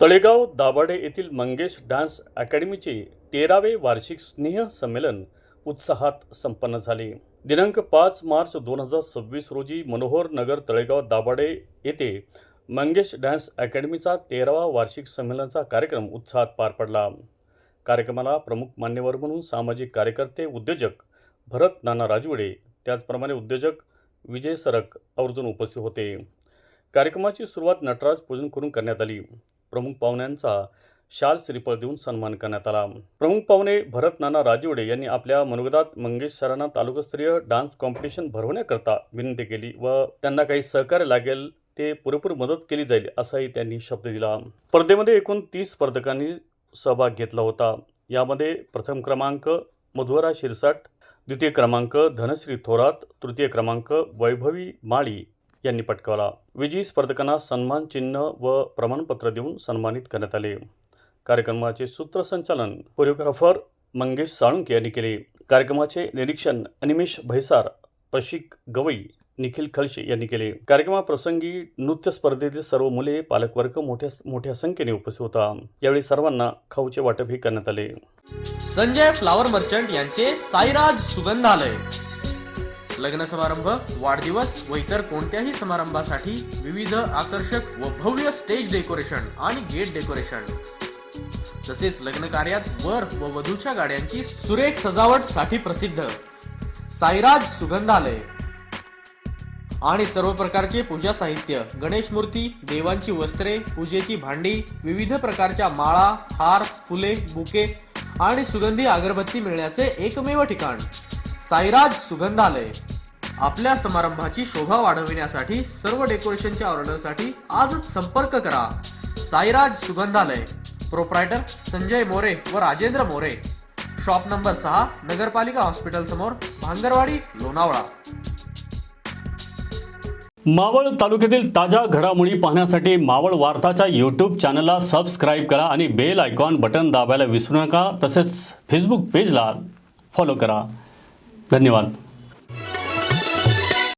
तळेगाव दाभाडे येथील मंगेश डान्स अकॅडमीचे 13वे वार्षिक स्नेह संमेलन उत्साहात संपन्न झाले. दिनांक 5 मार्च 2026 रोजी मनोहर नगर तळेगाव दाभाडे येथे मंगेश डान्स अकॅडमीचा 13वा वार्षिक संमेलनाचा कार्यक्रम उत्साहात पार पडला. कार्यक्रमाला प्रमुख मान्यवर म्हणून सामाजिक कार्यकर्ते, उद्योजक भरत नाना राजवडे, त्याचप्रमाणे उद्योजक विजय सरक आवर्जून उपस्थित होते. कार्यक्रमाची सुरुवात नटराज पूजन करून करण्यात आली. प्रमुख पाहुण्यांचा शाल श्रीफळ देऊन सन्मान करण्यात आला. प्रमुख पाहुणे भरत नाना राजवडे यांनी आपल्या मनोगतात मंगेश सरांना तालुकास्तरीय डान्स कॉम्पिटिशन भरवण्याकरता विनंती केली व त्यांना काही सहकार्य लागेल ते पुरेपूर मदत केली जाईल असाही त्यांनी शब्द दिला. स्पर्धेमध्ये एकूण 30 स्पर्धकांनी सहभाग घेतला होता. यामध्ये प्रथम क्रमांक मधुरा शिरसाट, द्वितीय क्रमांक धनश्री थोरात, तृतीय क्रमांक वैभवी माळी यांनी पटकावला. विजयी स्पर्धकांना सन्मान चिन्ह व प्रमाणपत्र देऊन सन्मानित करण्यात आले. कार्यक्रमाचे सूत्रसंचालन कोरिओग्राफर मंगेश साळुंके यांनी केले. कार्यक्रमाचे निरीक्षण अनिमेश भैसार, प्रशिक गवई, निखिल खलशे यांनी केले. कार्यक्रमाप्रसंगी नृत्य स्पर्धेतील सर्व मुले, पालकवर्ग मोठ्या संख्येने उपस्थित होता. यावेळी सर्वांना खाऊचे वाटपही करण्यात आले. संजय फ्लावर मर्चंट यांचे साईराज सुगंधालय. लग्न समारंभ, वाढदिवस व इतर कोणत्याही समारंभासाठी विविध आकर्षक व भव्य स्टेज डेकोरेशन आणि गेट डेकोरेशन तसेच लग्न कार्यात वर व वधूच्या गाड्यांची सुरेख सजावट साठी प्रसिद्ध साईराज सुगंधालय आणि सर्व प्रकारचे पूजा साहित्य, गणेश मूर्ती, देवांची वस्त्रे, पूजेची भांडी, विविध प्रकारच्या माळा, हार, फुले, बुके आणि सुगंधी अगरबत्ती मिळण्याचे एकमेव ठिकाण साईराज सुगंधालय. आपल्या समारंभाची शोभा वाढविण्यासाठी सर्व डेकोरेशनच्या ऑर्डरसाठी आजच संपर्क करा. साईराज सुगंधालय. प्रोप्रायटर संजय मोरे व राजेंद्र मोरे. शॉप नंबर 6, नगरपालिका हॉस्पिटल समोर, भांगरवाडी, लोणावळा. मावळ तालुक्यातील ताज्या घडामोडी पाहण्यासाठी मावळ वार्ताच्या यूट्यूब चॅनलला सबस्क्राईब करा आणि बेल आयकॉन बटन दाबायला विसरू नका. तसेच फेसबुक पेजला फॉलो करा. धन्यवाद.